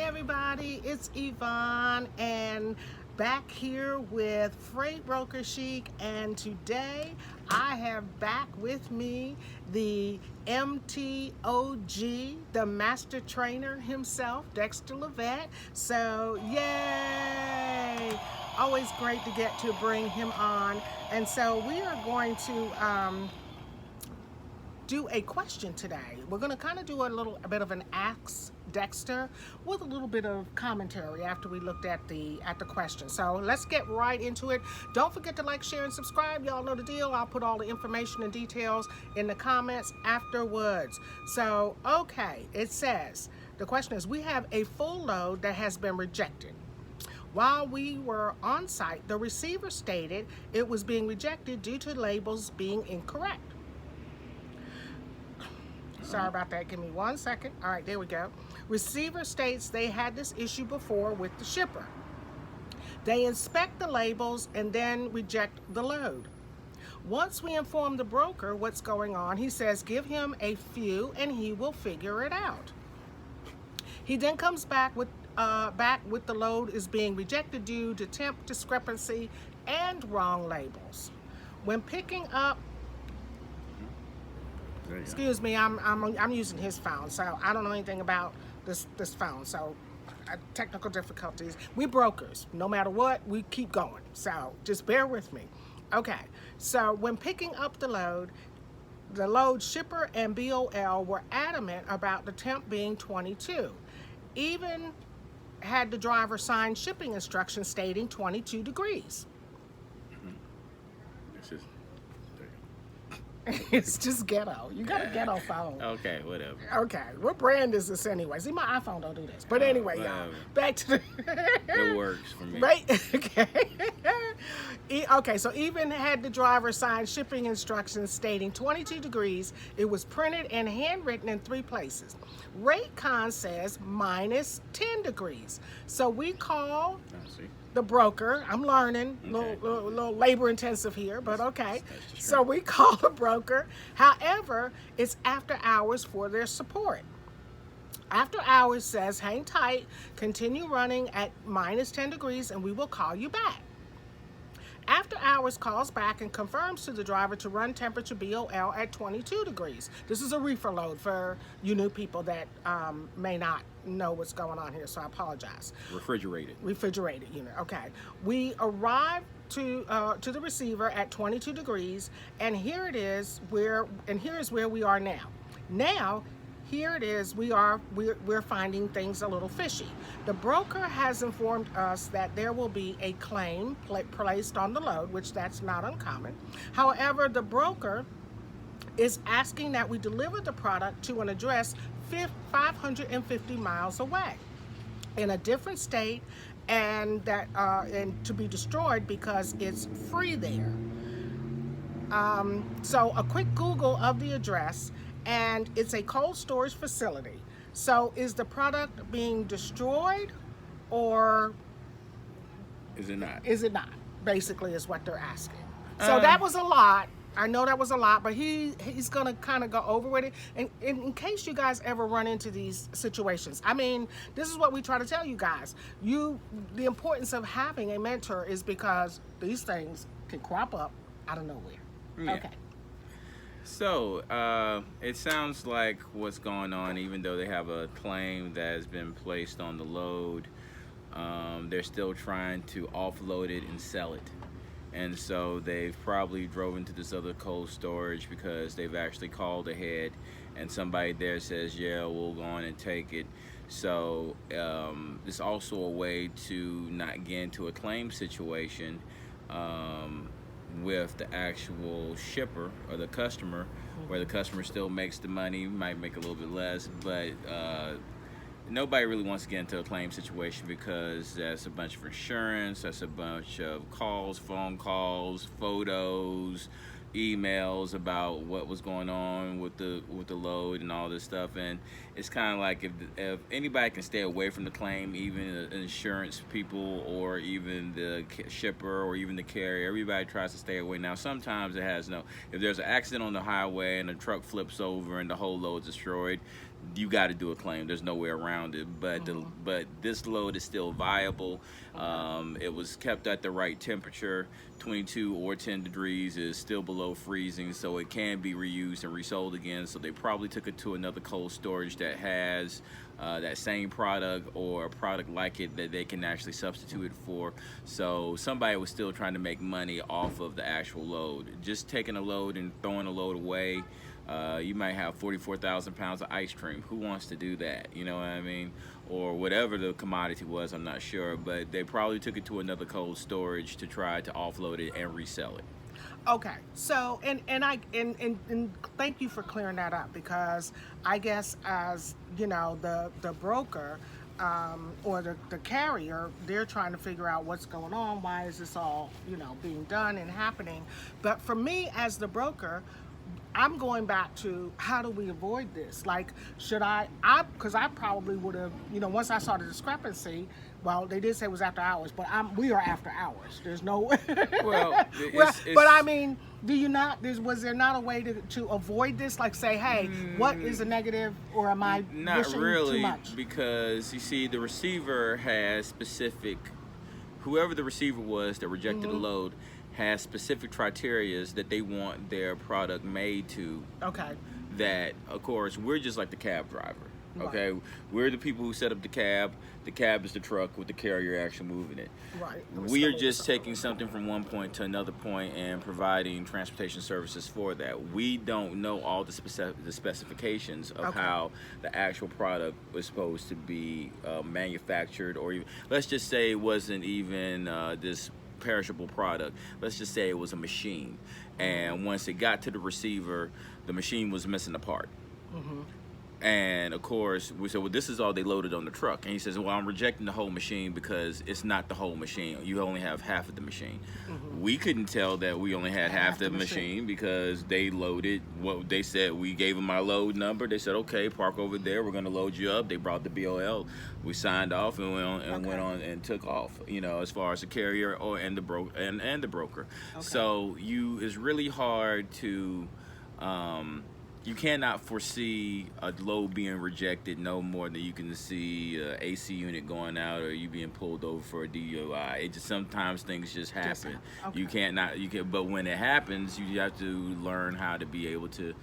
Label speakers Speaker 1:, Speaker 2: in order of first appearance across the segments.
Speaker 1: everybody, it's Yvonne and back here with Freightbrokerchic, and today I have back with me the M.T.O.G, the master trainer himself, Dexter Levette. So yay! Always great to get to bring him on. And so we are going to do a question today. We're going to kind of do a bit of an Ask Dexter with a little bit of commentary after we looked at the question. So let's get right into it. Don't forget to like, share, and subscribe. Y'all know the deal. I'll put all the information and details in the comments afterwards. So, okay, it says, the question is, we have a full load that has been rejected. While we were on site, the receiver stated it was being rejected due to labels being incorrect. Sorry about that. Give me 1 second. All right, there we go. Receiver states they had this issue before with the shipper. They inspect the labels and then reject the load. Once we inform the broker what's going on, he says give him a few and he will figure it out. He then comes back with the load is being rejected due to temp discrepancy and wrong labels. When picking up, excuse me, I'm using his phone, so I don't know anything about this phone. So technical difficulties. We brokers, no matter what, we keep going. So just bear with me. Okay. So when picking up the load shipper and BOL were adamant about the temp being 22. Even had the driver sign shipping instructions stating 22 degrees. It's just ghetto. You got a ghetto phone.
Speaker 2: Okay, whatever.
Speaker 1: Okay, what brand is this anyway? See, my iPhone don't do this. But anyway, y'all, back to the...
Speaker 2: It works for me.
Speaker 1: Right? Okay. Okay, so even had the driver sign shipping instructions stating 22 degrees, it was printed and handwritten in 3 places. Raycon says minus 10 degrees. So we call... the broker. I'm learning, okay. little labor intensive here, but okay. So we call the broker. However, it's after hours for their support. After hours says hang tight, continue running at minus 10 degrees, and we will call you back. After hours calls back and confirms to the driver to run temperature BOL at 22 degrees. This is a reefer load for you new people that may not know what's going on here, so I apologize.
Speaker 2: Refrigerated
Speaker 1: unit. Okay. We arrived to the receiver at 22 degrees, and here is where we are now. Now, here it is, we're finding things a little fishy. The broker has informed us that there will be a claim placed on the load, which that's not uncommon. However, the broker is asking that we deliver the product to an address 550 miles away in a different state, and that and to be destroyed because it's free there. So a quick Google of the address, and it's a cold storage facility. So is the product being destroyed, or
Speaker 2: is it not?
Speaker 1: Is it not? Basically is what they're asking. So that was a lot. I know that was a lot, but he's gonna kind of go over with it. And in case you guys ever run into these situations, I mean, this is what we try to tell you guys. The importance of having a mentor is because these things can crop up out of nowhere. Yeah. Okay.
Speaker 2: So it sounds like what's going on, even though they have a claim that has been placed on the load, they're still trying to offload it and sell it. And so they've probably drove into this other cold storage because they've actually called ahead and somebody there says, yeah, we'll go on and take it. So it's also a way to not get into a claim situation with the actual shipper or the customer, where the customer still makes the money, might make a little bit less, but nobody really wants to get into a claim situation because that's a bunch of insurance, that's a bunch of calls, phone calls, photos, emails about what was going on with the load and all this stuff. And it's kind of like if anybody can stay away from the claim, even the insurance people or even the shipper or even the carrier, everybody tries to stay away. Now sometimes it has no, if there's an accident on the highway and a truck flips over and the whole load's destroyed, you got to do a claim. There's no way around it. But but this load is still viable. It was kept at the right temperature. 22 or 10 degrees is still below freezing, so it can be reused and resold again. So they probably took it to another cold storage that has that same product or a product like it that they can actually substitute it for. So somebody was still trying to make money off of the actual load. Just taking a load and throwing a load away, you might have 44,000 pounds of ice cream. Who wants to do that? You know what I mean? Or whatever the commodity was, I'm not sure. But they probably took it to another cold storage to try to offload it and resell it.
Speaker 1: Okay, so and thank you for clearing that up, because I guess, as you know, the broker or the carrier, they're trying to figure out what's going on. Why is this all, you know, being done and happening? But for me as the broker, I'm going back to, how do we avoid this? Like, should because I probably would have, you know, once I saw the discrepancy, well, they did say it was after hours, but we are after hours. There's no
Speaker 2: Well,
Speaker 1: but I mean, was there not a way to avoid this? Like, say, hey, what is a negative, or am I
Speaker 2: not
Speaker 1: wishing
Speaker 2: really,
Speaker 1: too much?
Speaker 2: because you see, the receiver has specific, whoever the receiver was that rejected the load has specific criterias that they want their product made to.
Speaker 1: Okay.
Speaker 2: That, of course, we're just like the cab driver. Okay,
Speaker 1: Right.
Speaker 2: we're the people who set up the cab. The cab is the truck with the carrier actually moving it.
Speaker 1: Right.
Speaker 2: We are just taking something from one point to another point and providing transportation services for that. We don't know all the specifications of how the actual product was supposed to be manufactured, or even, let's just say it wasn't even this perishable product. Let's just say it was a machine, and once it got to the receiver, the machine was missing a part. And of course, we said, well, this is all they loaded on the truck. And he says, well, I'm rejecting the whole machine because it's not the whole machine. You only have half of the machine. We couldn't tell that we only had half the machine because they loaded what they said. We gave them our load number. They said, okay, park over there. We're going to load you up. They brought the BOL. We signed off and went on and took off, you know, as far as the carrier and the broker. So it's really hard to, you cannot foresee a load being rejected no more than you can see an AC unit going out or you being pulled over for a DUI. It just, sometimes things just happen. You can, but when it happens, you have to learn how to be able to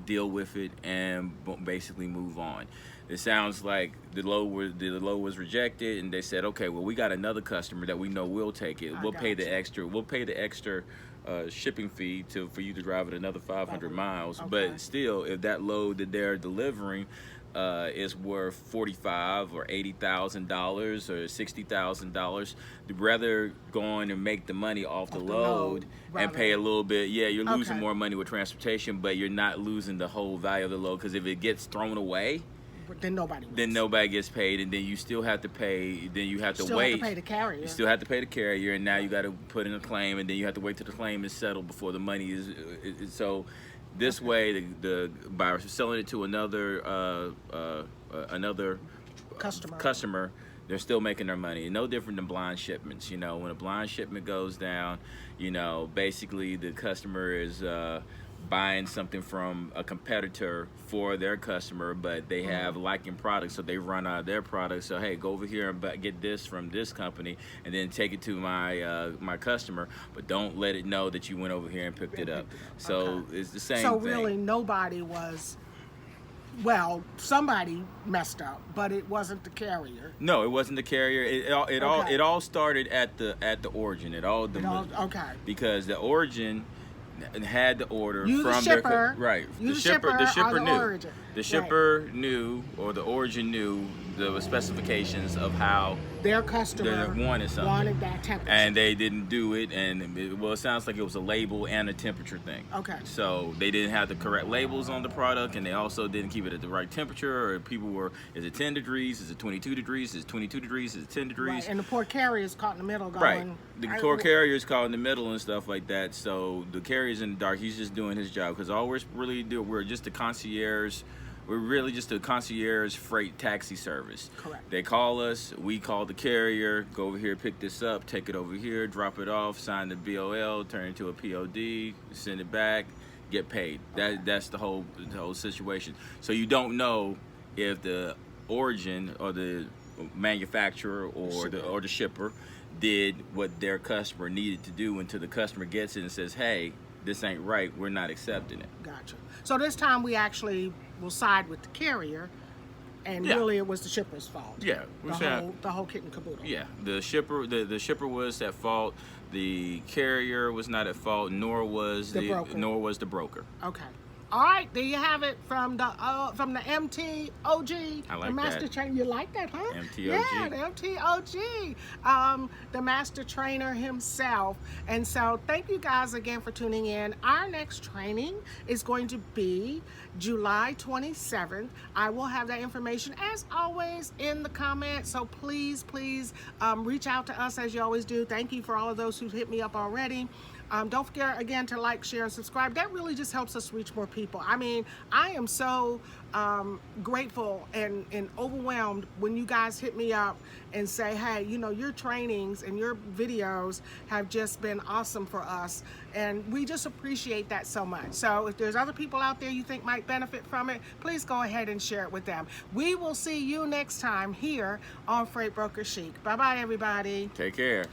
Speaker 2: deal with it and basically move on. It sounds like the load was rejected, and they said, okay, well, we got another customer that we know will take it. We'll pay the extra shipping fee for you to drive it another 500 miles. But still, if that load that they're delivering is worth $45,000 or $80,000 or $60,000, you'd rather go on and make the money off the load and pay a little bit. Yeah, you're losing more money with transportation, but you're not losing the whole value of the load, because if it gets thrown away,
Speaker 1: then nobody wins.
Speaker 2: Then nobody gets paid, and then you still have to pay. Then you have to
Speaker 1: still
Speaker 2: wait.
Speaker 1: Have to pay the carrier.
Speaker 2: You still have to pay the carrier, and now you got to put in a claim, and then you have to wait till the claim is settled before the money is. So, this way, by selling it to another customer, they're still making their money. No different than blind shipments. You know, when a blind shipment goes down, you know, basically the customer is buying something from a competitor for their customer, but they have liking products, so they run out of their products. So, hey, go over here and get this from this company, and then take it to my customer, but don't let it know that you went over here and picked it up. So it's the same thing.
Speaker 1: So really, nobody was. Well, somebody messed up, but it wasn't the carrier.
Speaker 2: No, it wasn't the carrier. It all started at the origin. Because the origin had the order from
Speaker 1: the shipper.
Speaker 2: The shipper knew, or the origin knew, the specifications of how
Speaker 1: their customer
Speaker 2: wanted
Speaker 1: that temperature,
Speaker 2: and they didn't do it. And it sounds like it was a label and a temperature thing. So they didn't have the correct labels on the product, and they also didn't keep it at the right temperature. Or people were, is it 10 degrees? Is it 22 degrees? Is it 22 degrees? Is it 10 degrees?
Speaker 1: And the poor carrier is caught in the middle going.
Speaker 2: The poor carrier is caught in the middle and stuff like that. So the carrier's in the dark. He's just doing his job, because all we're really doing, we're just the concierge. We're really just a concierge freight taxi service.
Speaker 1: Correct.
Speaker 2: They call us, we call the carrier, go over here, pick this up, take it over here, drop it off, sign the BOL, turn it into a POD, send it back, get paid. That's the whole situation. So you don't know if the origin or the manufacturer or the shipper did what their customer needed to do until the customer gets it and says, hey, this ain't right, we're not accepting it.
Speaker 1: Gotcha. So this time we actually will side with the carrier, and really it was the shipper's fault.
Speaker 2: Yeah,
Speaker 1: the whole kit and caboodle.
Speaker 2: Yeah, the shipper was at fault. The carrier was not at fault, nor was the broker.
Speaker 1: Okay. All right, there you have it from the M.T.O.G.
Speaker 2: I like
Speaker 1: the master
Speaker 2: that.
Speaker 1: trainer. You like that, huh?
Speaker 2: M.T.O.G.
Speaker 1: Yeah, the M.T.O.G. The master trainer himself. And so thank you guys again for tuning in. Our next training is going to be July 27th. I will have that information as always in the comments. So please reach out to us as you always do. Thank you for all of those who hit me up already. Don't forget again to like, share, and subscribe. That really just helps us reach more people. I mean, I am so grateful and overwhelmed when you guys hit me up and say, hey, you know, your trainings and your videos have just been awesome for us, and we just appreciate that so much. So if there's other people out there you think might benefit from it, please go ahead and share it with them. We will see you next time here on Freight Broker Chic. Bye bye, everybody.
Speaker 2: Take care.